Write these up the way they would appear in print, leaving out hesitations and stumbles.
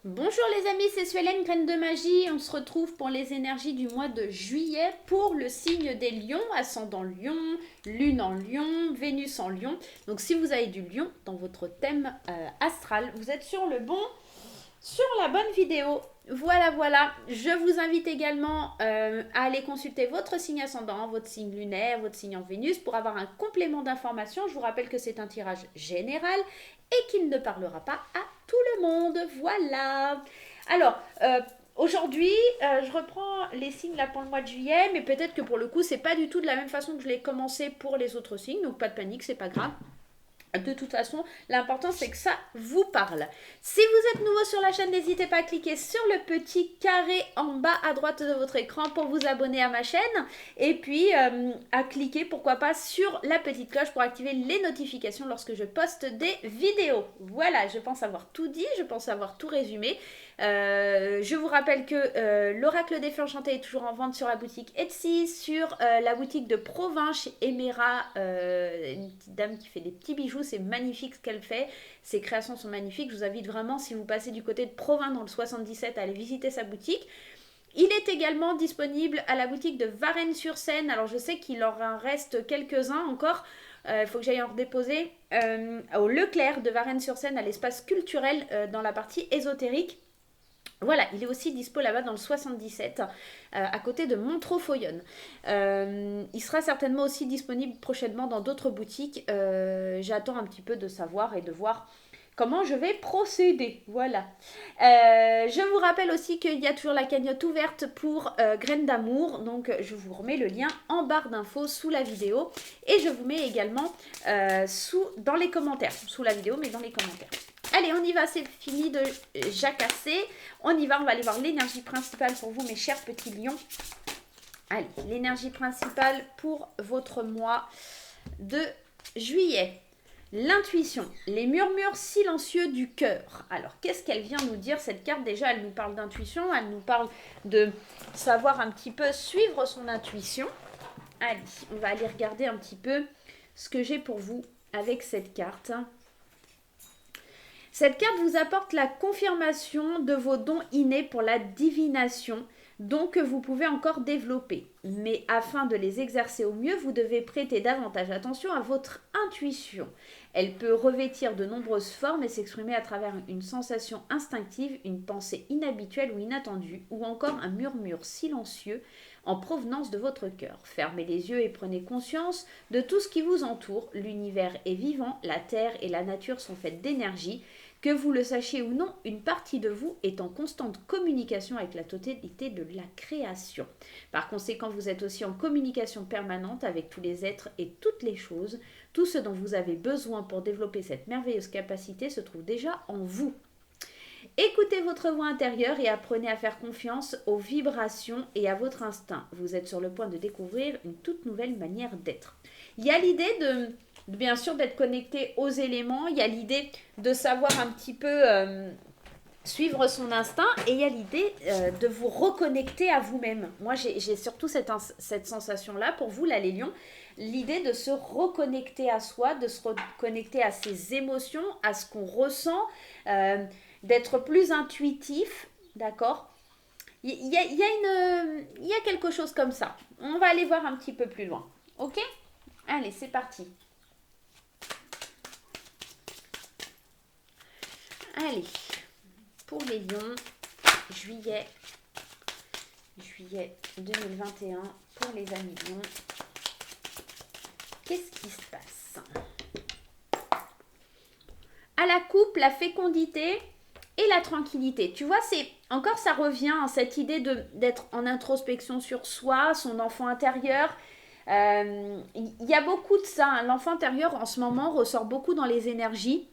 Bonjour les amis, c'est Suelen, Graine de Magie. On se retrouve pour les énergies du mois de juillet pour le signe des lions, ascendant lion, lune en lion, Vénus en lion. Donc si vous avez du lion dans votre thème astral, vous êtes sur la bonne vidéo. Voilà, voilà. Je vous invite également à aller consulter votre signe ascendant, votre signe lunaire, votre signe en Vénus pour avoir un complément d'information. Je vous rappelle que c'est un tirage général et qu'il ne parlera pas à tout le monde. Voilà. Alors, aujourd'hui, je reprends les signes là pour le mois de juillet, mais peut-être que pour le coup, c'est pas du tout de la même façon que je l'ai commencé pour les autres signes, donc pas de panique, c'est pas grave. De toute façon, l'important c'est que ça vous parle. Si vous êtes nouveau sur la chaîne, n'hésitez pas à cliquer sur le petit carré en bas à droite de votre écran pour vous abonner à ma chaîne. Et puis à cliquer, pourquoi pas, sur la petite cloche pour activer les notifications lorsque je poste des vidéos. Voilà, je pense avoir tout dit, je pense avoir tout résumé. Je vous rappelle que l'Oracle des Fées Enchantées est toujours en vente sur la boutique Etsy, sur la boutique de Provins chez Emera, une petite dame qui fait des petits bijoux, c'est magnifique ce qu'elle fait, ses créations sont magnifiques. Je vous invite vraiment, si vous passez du côté de Provins dans le 77, à aller visiter sa boutique. Il est également disponible à la boutique de Varennes-sur-Seine. Alors je sais qu'il en reste quelques-uns encore. Il faut que j'aille en redéposer au Leclerc de Varennes-sur-Seine, à l'espace culturel dans la partie ésotérique. Voilà, il est aussi dispo là-bas dans le 77, à côté de Montreux-Foyonne. Il sera certainement aussi disponible prochainement dans d'autres boutiques. J'attends un petit peu de savoir et de voir comment je vais procéder. Voilà. Je vous rappelle aussi qu'il y a toujours la cagnotte ouverte pour Graines d'amour. Donc je vous remets le lien en barre d'infos sous la vidéo. Et je vous mets également dans les commentaires. Sous la vidéo, mais dans les commentaires. Allez, on y va, c'est fini de jacasser. On y va, on va aller voir l'énergie principale pour vous, mes chers petits lions. Allez, l'énergie principale pour votre mois de juillet. L'intuition, les murmures silencieux du cœur. Alors, qu'est-ce qu'elle vient nous dire, cette carte? Déjà, elle nous parle d'intuition, elle nous parle de savoir un petit peu suivre son intuition. Allez, on va aller regarder un petit peu ce que j'ai pour vous avec cette carte. Cette carte vous apporte la confirmation de vos dons innés pour la divination, dons que vous pouvez encore développer. Mais afin de les exercer au mieux, vous devez prêter davantage attention à votre intuition. Elle peut revêtir de nombreuses formes et s'exprimer à travers une sensation instinctive, une pensée inhabituelle ou inattendue, ou encore un murmure silencieux en provenance de votre cœur. Fermez les yeux et prenez conscience de tout ce qui vous entoure. L'univers est vivant, la terre et la nature sont faites d'énergie. Que vous le sachiez ou non, une partie de vous est en constante communication avec la totalité de la création. Par conséquent, vous êtes aussi en communication permanente avec tous les êtres et toutes les choses. Tout ce dont vous avez besoin pour développer cette merveilleuse capacité se trouve déjà en vous. Écoutez votre voix intérieure et apprenez à faire confiance aux vibrations et à votre instinct. Vous êtes sur le point de découvrir une toute nouvelle manière d'être. Il y a l'idée bien sûr d'être connecté aux éléments, il y a l'idée de savoir un petit peu suivre son instinct et il y a l'idée de vous reconnecter à vous-même. Moi j'ai surtout cette sensation-là pour vous là les lions, l'idée de se reconnecter à soi, de se reconnecter à ses émotions, à ce qu'on ressent, d'être plus intuitif, d'accord. Il y a quelque chose comme ça. On va aller voir un petit peu plus loin. Ok? Allez, c'est parti. Allez, pour les lions, juillet 2021, pour les amis lions, qu'est-ce qui se passe? À la coupe, la fécondité et la tranquillité. Tu vois, ça revient à cette idée d'être en introspection sur soi, son enfant intérieur. Il y a beaucoup de ça. Hein. L'enfant intérieur, en ce moment, ressort beaucoup dans les énergies.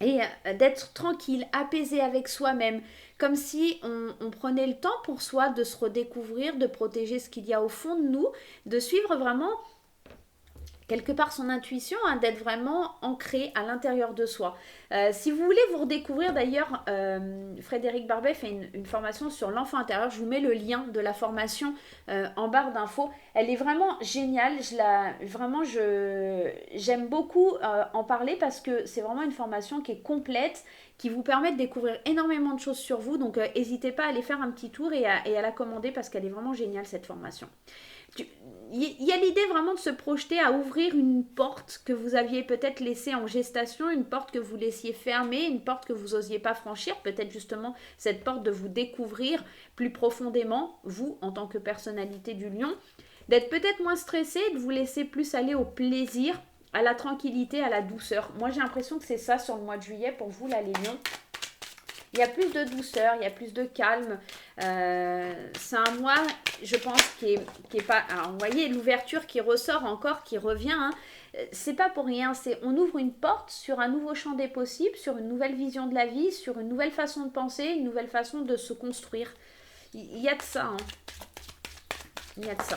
Et d'être tranquille, apaisé avec soi-même, comme si on prenait le temps pour soi de se redécouvrir, de protéger ce qu'il y a au fond de nous, de suivre vraiment quelque part son intuition, hein, d'être vraiment ancré à l'intérieur de soi. Si vous voulez vous redécouvrir, d'ailleurs, Frédéric Barbet fait une formation sur l'enfant intérieur. Je vous mets le lien de la formation en barre d'infos. Elle est vraiment géniale. J'aime beaucoup en parler parce que c'est vraiment une formation qui est complète, qui vous permet de découvrir énormément de choses sur vous. Donc, n'hésitez pas à aller faire un petit tour et à la commander parce qu'elle est vraiment géniale, cette formation. Il y a l'idée vraiment de se projeter à ouvrir une porte que vous aviez peut-être laissée en gestation, une porte que vous laissiez fermée, une porte que vous n'osiez pas franchir, peut-être justement cette porte de vous découvrir plus profondément, vous en tant que personnalité du lion, d'être peut-être moins stressé, de vous laisser plus aller au plaisir, à la tranquillité, à la douceur. Moi j'ai l'impression que c'est ça sur le mois de juillet pour vous là les lions. Il y a plus de douceur, il y a plus de calme. C'est un mois, je pense, qui est pas... Alors, vous voyez, l'ouverture qui ressort encore, qui revient, hein, c'est pas pour rien. On ouvre une porte sur un nouveau champ des possibles, sur une nouvelle vision de la vie, sur une nouvelle façon de penser, une nouvelle façon de se construire. Il y a de ça. Hein. Il y a de ça.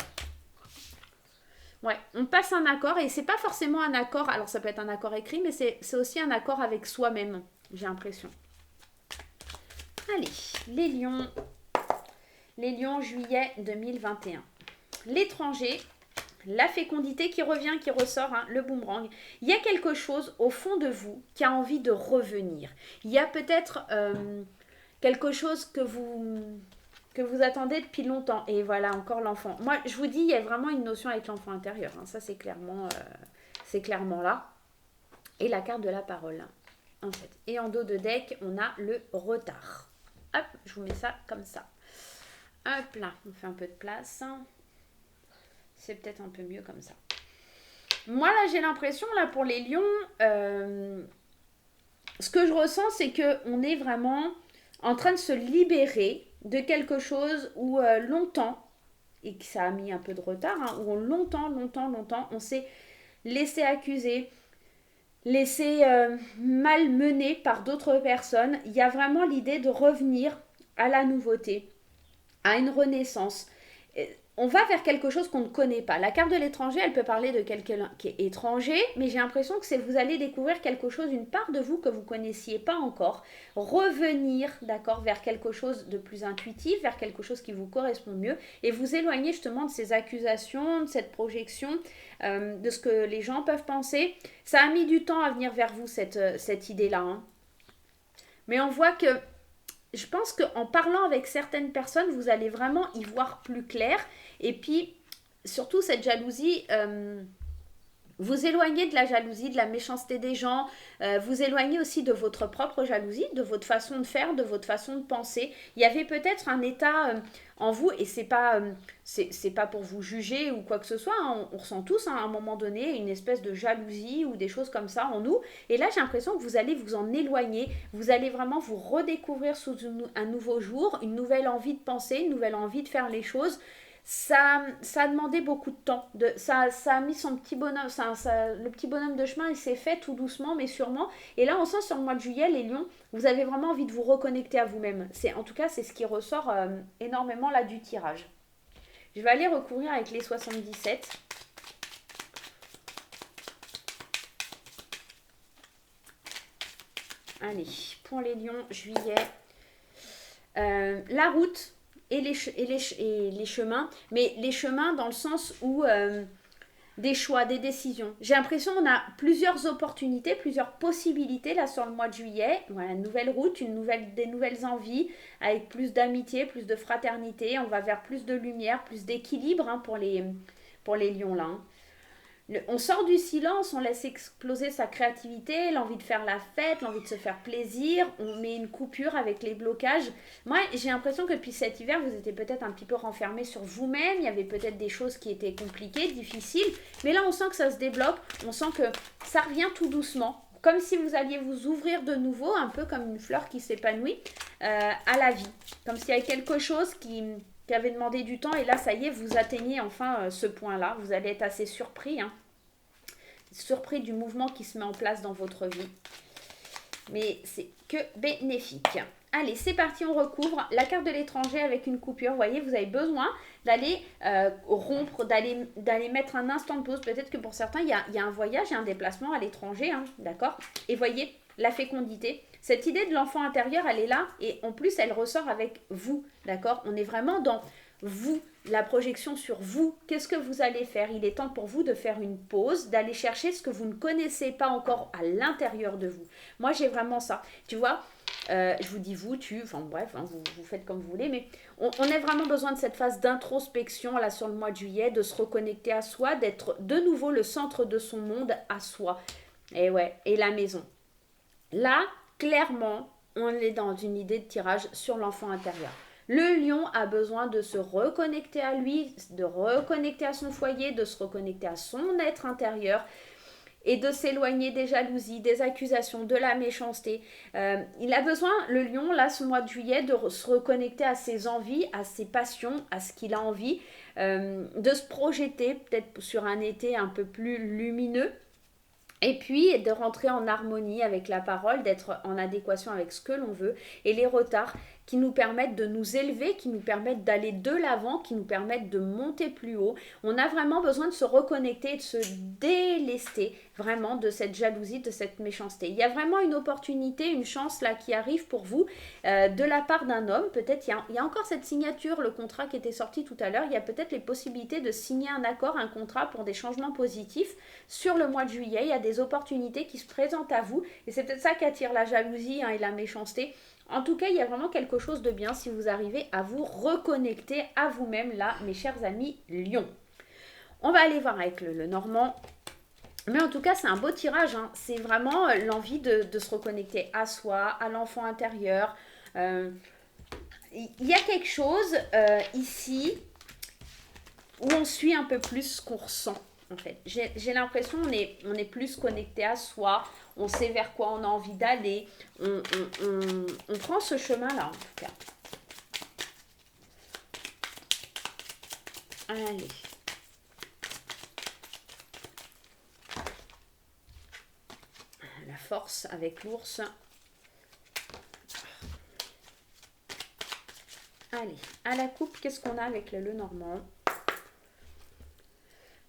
Ouais, on passe un accord et c'est pas forcément un accord. Alors, ça peut être un accord écrit, mais c'est aussi un accord avec soi-même, j'ai l'impression. Allez, les lions, juillet 2021. L'étranger, la fécondité qui revient, qui ressort, hein, le boomerang. Il y a quelque chose au fond de vous qui a envie de revenir. Il y a peut-être quelque chose que vous attendez depuis longtemps. Et voilà, encore l'enfant. Moi, je vous dis, il y a vraiment une notion avec l'enfant intérieur. Hein. Ça, c'est clairement là. Et la carte de la parole. Hein, en fait. Et en dos de deck, on a le retard. Hop, je vous mets ça comme ça. Hop là, on fait un peu de place. C'est peut-être un peu mieux comme ça. Moi, là, j'ai l'impression, là, pour les lions, ce que je ressens, c'est qu'on est vraiment en train de se libérer de quelque chose où longtemps, et que ça a mis un peu de retard, hein, où longtemps, on s'est laissé accuser, laissé malmener par d'autres personnes. Il y a vraiment l'idée de revenir à la nouveauté, à une renaissance. On va vers quelque chose qu'on ne connaît pas. La carte de l'étranger, elle peut parler de quelqu'un qui est étranger, mais j'ai l'impression que vous allez découvrir quelque chose, une part de vous que vous ne connaissiez pas encore. Revenir, d'accord, vers quelque chose de plus intuitif, vers quelque chose qui vous correspond mieux, et vous éloigner justement de ces accusations, de cette projection, de ce que les gens peuvent penser. Ça a mis du temps à venir vers vous, cette idée-là. Hein. Mais on voit que je pense qu'en parlant avec certaines personnes, vous allez vraiment y voir plus clair. Et puis, surtout, cette jalousie, vous éloignez de la jalousie, de la méchanceté des gens. Vous éloignez aussi de votre propre jalousie, de votre façon de faire, de votre façon de penser. Il y avait peut-être un état en vous, et c'est pas pour vous juger ou quoi que ce soit. Hein, on ressent tous hein, à un moment donné une espèce de jalousie ou des choses comme ça en nous. Et là, j'ai l'impression que vous allez vous en éloigner. Vous allez vraiment vous redécouvrir sous un nouveau jour, une nouvelle envie de penser, une nouvelle envie de faire les choses. Ça a demandé beaucoup de temps. Ça a mis son petit bonhomme, le petit bonhomme de chemin, il s'est fait tout doucement, mais sûrement. Et là, on sent sur le mois de juillet, les lions, vous avez vraiment envie de vous reconnecter à vous-même. En tout cas, c'est ce qui ressort énormément là du tirage. Je vais aller recouvrir avec les 77. Allez, pour les lions, juillet. La route. Et les chemins, mais les chemins dans le sens où des choix, des décisions. J'ai l'impression qu'on a plusieurs opportunités, plusieurs possibilités là sur le mois de juillet. Voilà, une nouvelle route, des nouvelles envies, avec plus d'amitié, plus de fraternité. On va vers plus de lumière, plus d'équilibre hein, pour les lions là. Hein. On sort du silence, on laisse exploser sa créativité, l'envie de faire la fête, l'envie de se faire plaisir, on met une coupure avec les blocages. Moi, j'ai l'impression que depuis cet hiver, vous étiez peut-être un petit peu renfermé sur vous-même, il y avait peut-être des choses qui étaient compliquées, difficiles, mais là, on sent que ça se débloque, on sent que ça revient tout doucement, comme si vous alliez vous ouvrir de nouveau, un peu comme une fleur qui s'épanouit à la vie, comme s'il y avait quelque chose qui avait demandé du temps et là ça y est vous atteignez enfin ce point là, vous allez être assez surpris surpris du mouvement qui se met en place dans votre vie. mais c'est que bénéfique. Allez, c'est parti, on recouvre la carte de l'étranger avec une coupure. Vous voyez, vous avez besoin d'aller rompre, d'aller mettre un instant de pause. Peut-être que pour certains, il y a un voyage, il y a un déplacement à l'étranger, hein, d'accord? Et voyez, la fécondité, cette idée de l'enfant intérieur, elle est là. Et en plus, elle ressort avec vous, d'accord? On est vraiment dans vous, la projection sur vous. Qu'est-ce que vous allez faire? Il est temps pour vous de faire une pause, d'aller chercher ce que vous ne connaissez pas encore à l'intérieur de vous. Moi, j'ai vraiment ça. Tu vois, je vous dis vous, tu, enfin bref, hein, vous faites comme vous voulez, mais on a vraiment besoin de cette phase d'introspection là sur le mois de juillet, de se reconnecter à soi, d'être de nouveau le centre de son monde à soi. Et ouais, et la maison. Là, clairement, on est dans une idée de tirage sur l'enfant intérieur. Le lion a besoin de se reconnecter à lui, de reconnecter à son foyer, de se reconnecter à son être intérieur et de s'éloigner des jalousies, des accusations, de la méchanceté. Il a besoin, le lion, là, ce mois de juillet, de se reconnecter à ses envies, à ses passions, à ce qu'il a envie, de se projeter peut-être sur un été un peu plus lumineux. Et puis de rentrer en harmonie avec la parole, d'être en adéquation avec ce que l'on veut et les retards qui nous permettent de nous élever, qui nous permettent d'aller de l'avant, qui nous permettent de monter plus haut. On a vraiment besoin de se reconnecter et de se délester vraiment de cette jalousie, de cette méchanceté. Il y a vraiment une opportunité, une chance là qui arrive pour vous de la part d'un homme. Peut-être il y a encore cette signature, le contrat qui était sorti tout à l'heure. Il y a peut-être les possibilités de signer un accord, un contrat pour des changements positifs sur le mois de juillet. Il y a des opportunités qui se présentent à vous et c'est peut-être ça qui attire la jalousie et la méchanceté. En tout cas, il y a vraiment quelque chose de bien si vous arrivez à vous reconnecter à vous-même là, mes chers amis Lion. On va aller voir avec le Normand. Mais en tout cas, c'est un beau tirage. Hein. C'est vraiment l'envie de se reconnecter à soi, à l'enfant intérieur. Il y a quelque chose ici où on suit un peu plus ce qu'on ressent. En fait, j'ai l'impression on est plus connecté à soi, on sait vers quoi on a envie d'aller, on prend ce chemin-là en tout cas. Allez. La force avec l'ours. Allez, à la coupe, qu'est-ce qu'on a avec le Normand ?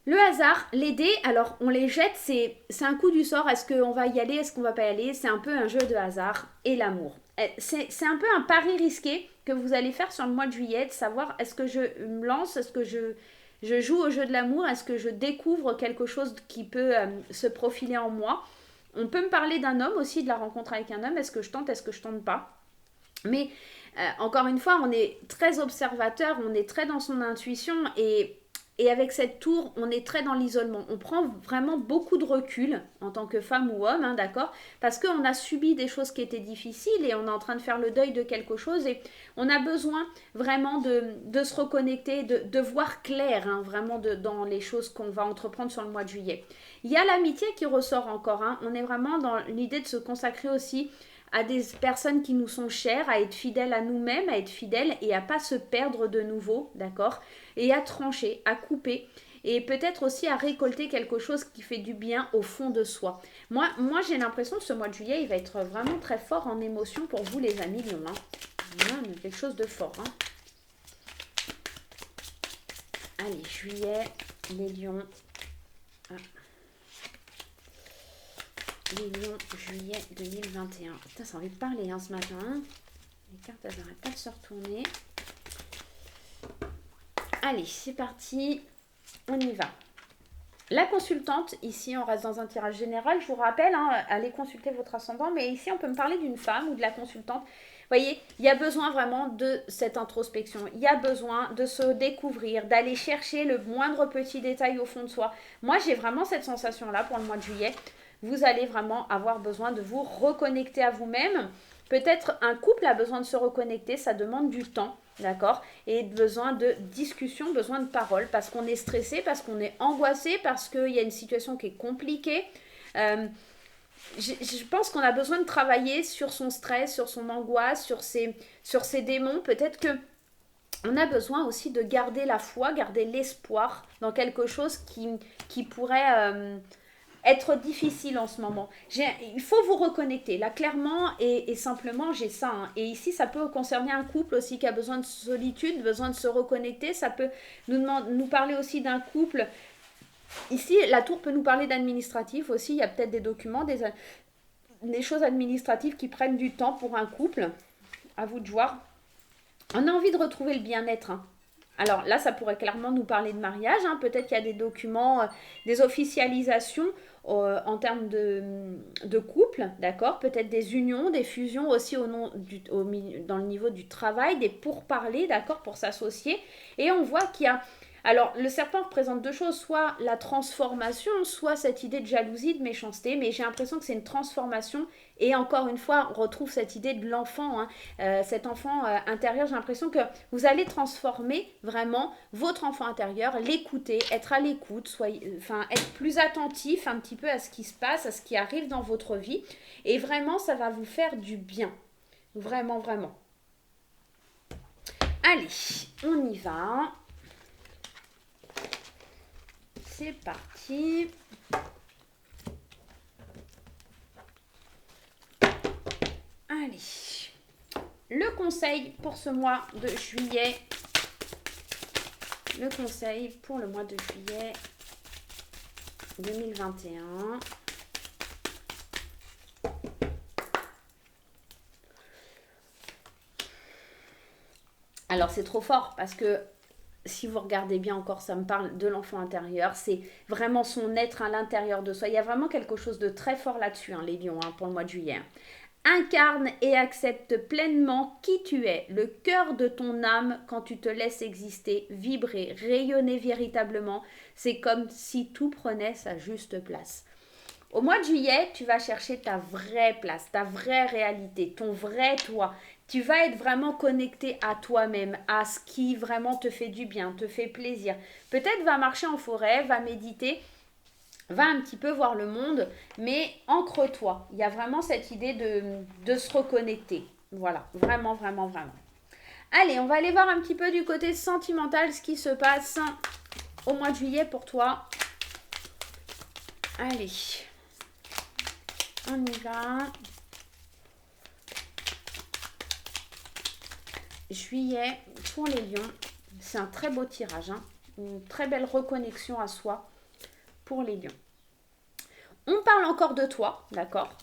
Le hasard, les dés, alors on les jette, c'est un coup du sort. Est-ce qu'on va y aller, est-ce qu'on va pas y aller? C'est un peu un jeu de hasard. Et l'amour. C'est un peu un pari risqué que vous allez faire sur le mois de juillet, de savoir est-ce que je me lance, est-ce que je joue au jeu de l'amour, est-ce que je découvre quelque chose qui peut se profiler en moi. On peut me parler d'un homme aussi, de la rencontre avec un homme. Est-ce que je tente, est-ce que je tente pas? Mais encore une fois, on est très observateur, on est très dans son intuition et avec cette tour, on est très dans l'isolement. On prend vraiment beaucoup de recul en tant que femme ou homme, hein, d'accord? Parce qu'on a subi des choses qui étaient difficiles et on est en train de faire le deuil de quelque chose et on a besoin vraiment de se reconnecter, de voir clair, hein, vraiment dans les choses qu'on va entreprendre sur le mois de juillet. Il y a l'amitié qui ressort encore. Hein. On est vraiment dans l'idée de se consacrer aussi à des personnes qui nous sont chères, à être fidèles à nous-mêmes, à être fidèles et à pas se perdre de nouveau, d'accord? Et à trancher, à couper et peut-être aussi à récolter quelque chose qui fait du bien au fond de soi. Moi j'ai l'impression que ce mois de juillet, il va être vraiment très fort en émotion pour vous les amis Lions. Hein. Quelque chose de fort. Hein. Allez, juillet, les Lions. Ah. Les Lions, juillet 2021. Putain, ça a envie de parler hein, ce matin. Hein. Les cartes, elles n'arrêtent pas de se retourner. Allez, c'est parti. On y va. La consultante, ici, on reste dans un tirage général. Je vous rappelle, hein, allez consulter votre ascendant. Mais ici, on peut me parler d'une femme ou de la consultante. Vous voyez, il y a besoin vraiment de cette introspection. Il y a besoin de se découvrir, d'aller chercher le moindre petit détail au fond de soi. Moi, j'ai vraiment cette sensation-là pour le mois de juillet. Vous allez vraiment avoir besoin de vous reconnecter à vous-même. Peut-être un couple a besoin de se reconnecter, ça demande du temps, d'accord? Et besoin de discussion, besoin de parole, parce qu'on est stressé, parce qu'on est angoissé, parce qu'il y a une situation qui est compliquée. Je pense qu'on a besoin de travailler sur son stress, sur son angoisse, sur ses démons. Peut-être que on a besoin aussi de garder la foi, garder l'espoir dans quelque chose qui pourrait être difficile en ce moment. Il faut vous reconnecter. Là, clairement et simplement, j'ai ça. Hein. Et ici, ça peut concerner un couple aussi qui a besoin de solitude, besoin de se reconnecter. Ça peut nous parler aussi d'un couple. Ici, la tour peut nous parler d'administratif aussi. Il y a peut-être des documents, des choses administratives qui prennent du temps pour un couple. À vous de voir. On a envie de retrouver le bien-être. Hein. Alors là, ça pourrait clairement nous parler de mariage. Hein. Peut-être qu'il y a des documents, des officialisations en termes de couple, d'accord. Peut-être des unions, des fusions aussi dans le niveau du travail, des pourparlers, d'accord, pour s'associer. Et on voit qu'il y a... Alors, le serpent représente deux choses, soit la transformation, soit cette idée de jalousie, de méchanceté, mais j'ai l'impression que c'est une transformation. Et encore une fois, on retrouve cette idée de l'enfant, hein, cet enfant intérieur. J'ai l'impression que vous allez transformer vraiment votre enfant intérieur, l'écouter, être à l'écoute, être plus attentif un petit peu à ce qui se passe, à ce qui arrive dans votre vie. Et vraiment, ça va vous faire du bien. Vraiment, vraiment. Allez, on y va. C'est parti. Allez. Le conseil pour ce mois de juillet. Le conseil pour le mois de juillet 2021. Alors c'est trop fort parce que si vous regardez bien encore, ça me parle de l'enfant intérieur. C'est vraiment son être à l'intérieur de soi. Il y a vraiment quelque chose de très fort là-dessus, hein, les lions, hein, pour le mois de juillet. Incarne et accepte pleinement qui tu es, le cœur de ton âme quand tu te laisses exister, vibrer, rayonner véritablement. C'est comme si tout prenait sa juste place. Au mois de juillet, tu vas chercher ta vraie place, ta vraie réalité, ton vrai toi. Tu vas être vraiment connecté à toi-même, à ce qui vraiment te fait du bien, te fait plaisir. Peut-être va marcher en forêt, va méditer, va un petit peu voir le monde, mais ancre-toi. Il y a vraiment cette idée de se reconnecter. Voilà, vraiment, vraiment, vraiment. Allez, on va aller voir un petit peu du côté sentimental ce qui se passe au mois de juillet pour toi. Allez, on y va. Juillet pour les lions, c'est un très beau tirage, hein. Une très belle reconnexion à soi pour les lions. On parle encore de toi, d'accord?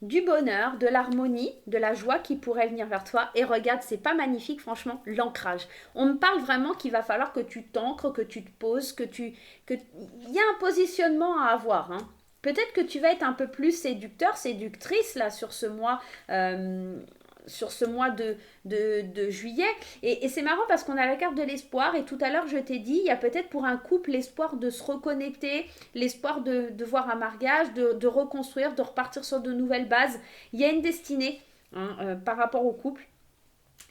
Du bonheur, de l'harmonie, de la joie qui pourrait venir vers toi. Et regarde, c'est pas magnifique, franchement, l'ancrage. On me parle vraiment qu'il va falloir que tu t'ancres, que tu te poses, il y a un positionnement à avoir, hein. Peut-être que tu vas être un peu plus séducteur, séductrice là sur ce mois de juillet. Et c'est marrant parce qu'on a la carte de l'espoir. Et tout à l'heure, je t'ai dit, il y a peut-être pour un couple l'espoir de se reconnecter, l'espoir de voir un mariage, de reconstruire, de repartir sur de nouvelles bases. Il y a une destinée par rapport au couple.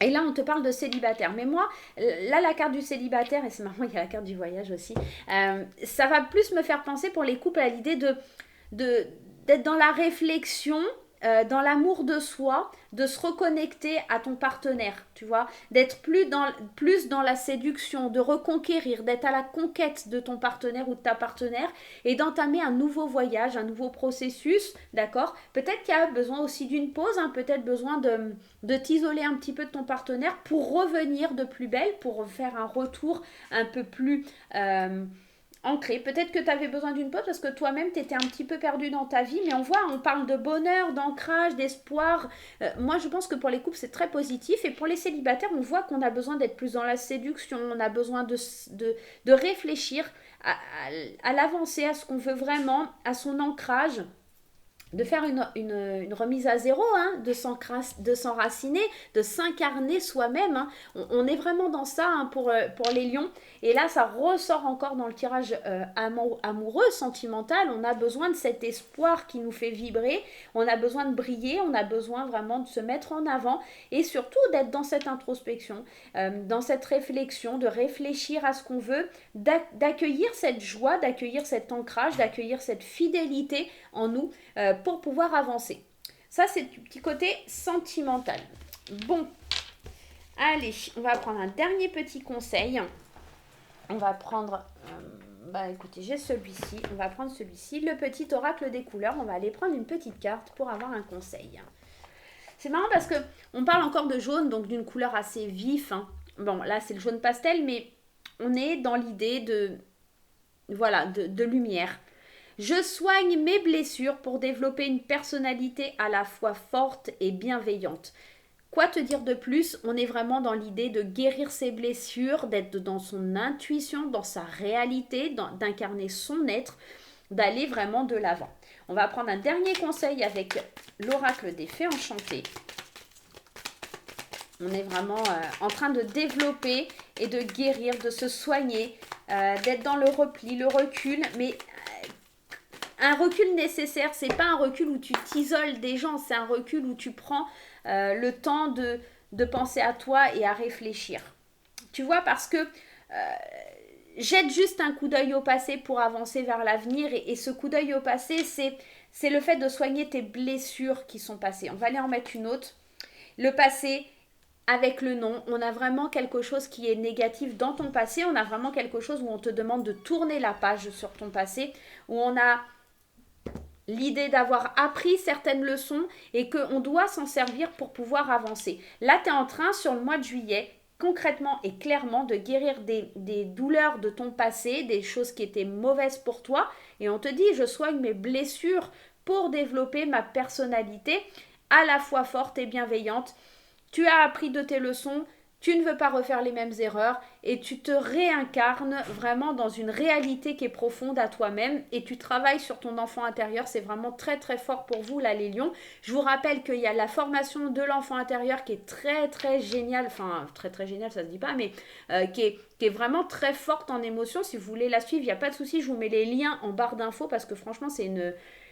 Et là, on te parle de célibataire. Mais moi, là, la carte du célibataire, et c'est marrant, il y a la carte du voyage aussi, ça va plus me faire penser pour les couples à l'idée d'être dans la réflexion, dans l'amour de soi, de se reconnecter à ton partenaire, tu vois, d'être plus dans la séduction, de reconquérir, d'être à la conquête de ton partenaire ou de ta partenaire et d'entamer un nouveau voyage, un nouveau processus, d'accord? Peut-être qu'il y a besoin aussi d'une pause, hein, peut-être besoin de t'isoler un petit peu de ton partenaire pour revenir de plus belle, pour faire un retour un peu plus... ancré. Peut-être que tu avais besoin d'une pause parce que toi-même, tu étais un petit peu perdu dans ta vie. Mais on parle de bonheur, d'ancrage, d'espoir. Moi, je pense que pour les couples, c'est très positif. Et pour les célibataires, on voit qu'on a besoin d'être plus dans la séduction. On a besoin de réfléchir à l'avancée, à ce qu'on veut vraiment, à son ancrage. De faire une remise à zéro, hein, de s'enraciner, de s'incarner soi-même. Hein. On est vraiment dans ça, hein, pour les lions. Et là, ça ressort encore dans le tirage amoureux, sentimental. On a besoin de cet espoir qui nous fait vibrer. On a besoin de briller. On a besoin vraiment de se mettre en avant. Et surtout d'être dans cette introspection, dans cette réflexion, de réfléchir à ce qu'on veut, d'accueillir cette joie, d'accueillir cet ancrage, d'accueillir cette fidélité en nous, pour pouvoir avancer. Ça, c'est du petit côté sentimental. Bon, allez, on va prendre un dernier petit conseil. On va prendre Bah écoutez, j'ai celui-ci. On va prendre celui-ci. Le petit oracle des couleurs. On va aller prendre une petite carte pour avoir un conseil. C'est marrant parce que on parle encore de jaune, donc d'une couleur assez vif. Hein. Bon, là c'est le jaune pastel, mais on est dans l'idée de, voilà, de lumière. Je soigne mes blessures pour développer une personnalité à la fois forte et bienveillante. Quoi te dire de plus? On est vraiment dans l'idée de guérir ses blessures, d'être dans son intuition, dans sa réalité, d'incarner son être, d'aller vraiment de l'avant. On va prendre un dernier conseil avec l'oracle des fées enchantées. On est vraiment en train de développer et de guérir, de se soigner, d'être dans le repli, le recul, mais un recul nécessaire. C'est pas un recul où tu t'isoles des gens, c'est un recul où tu prends le temps de penser à toi et à réfléchir. Tu vois, parce que jette juste un coup d'œil au passé pour avancer vers l'avenir. Et ce coup d'œil au passé, c'est le fait de soigner tes blessures qui sont passées. On va aller en mettre une autre. Le passé, avec le nom, on a vraiment quelque chose qui est négatif dans ton passé. On a vraiment quelque chose où on te demande de tourner la page sur ton passé. Où on a l'idée d'avoir appris certaines leçons et qu'on doit s'en servir pour pouvoir avancer. Là, tu es en train, sur le mois de juillet, concrètement et clairement, de guérir des douleurs de ton passé, des choses qui étaient mauvaises pour toi. Et on te dit, je soigne mes blessures pour développer ma personnalité à la fois forte et bienveillante. Tu as appris de tes leçons, tu ne veux pas refaire les mêmes erreurs et tu te réincarnes vraiment dans une réalité qui est profonde à toi-même et tu travailles sur ton enfant intérieur. C'est vraiment très très fort pour vous là les lions. Je vous rappelle qu'il y a la formation de l'enfant intérieur qui est très très géniale, enfin très très géniale ça se dit pas, mais qui est vraiment très forte en émotion. Si vous voulez la suivre, il n'y a pas de souci, je vous mets les liens en barre d'infos parce que franchement c'est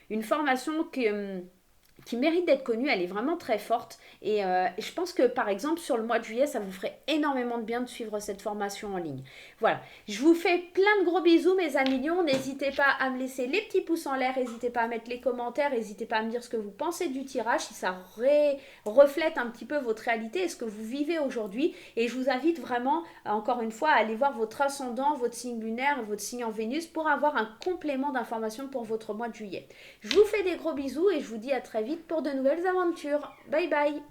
une formation qui mérite d'être connue, elle est vraiment très forte et je pense que par exemple sur le mois de juillet ça vous ferait énormément de bien de suivre cette formation en ligne. Voilà, je vous fais plein de gros bisous mes amis lions, n'hésitez pas à me laisser les petits pouces en l'air, n'hésitez pas à mettre les commentaires, n'hésitez pas à me dire ce que vous pensez du tirage, si ça reflète un petit peu votre réalité et ce que vous vivez aujourd'hui et je vous invite vraiment encore une fois à aller voir votre ascendant, votre signe lunaire, votre signe en Vénus pour avoir un complément d'informations pour votre mois de juillet. Je vous fais des gros bisous et je vous dis à très vite pour de nouvelles aventures. Bye bye!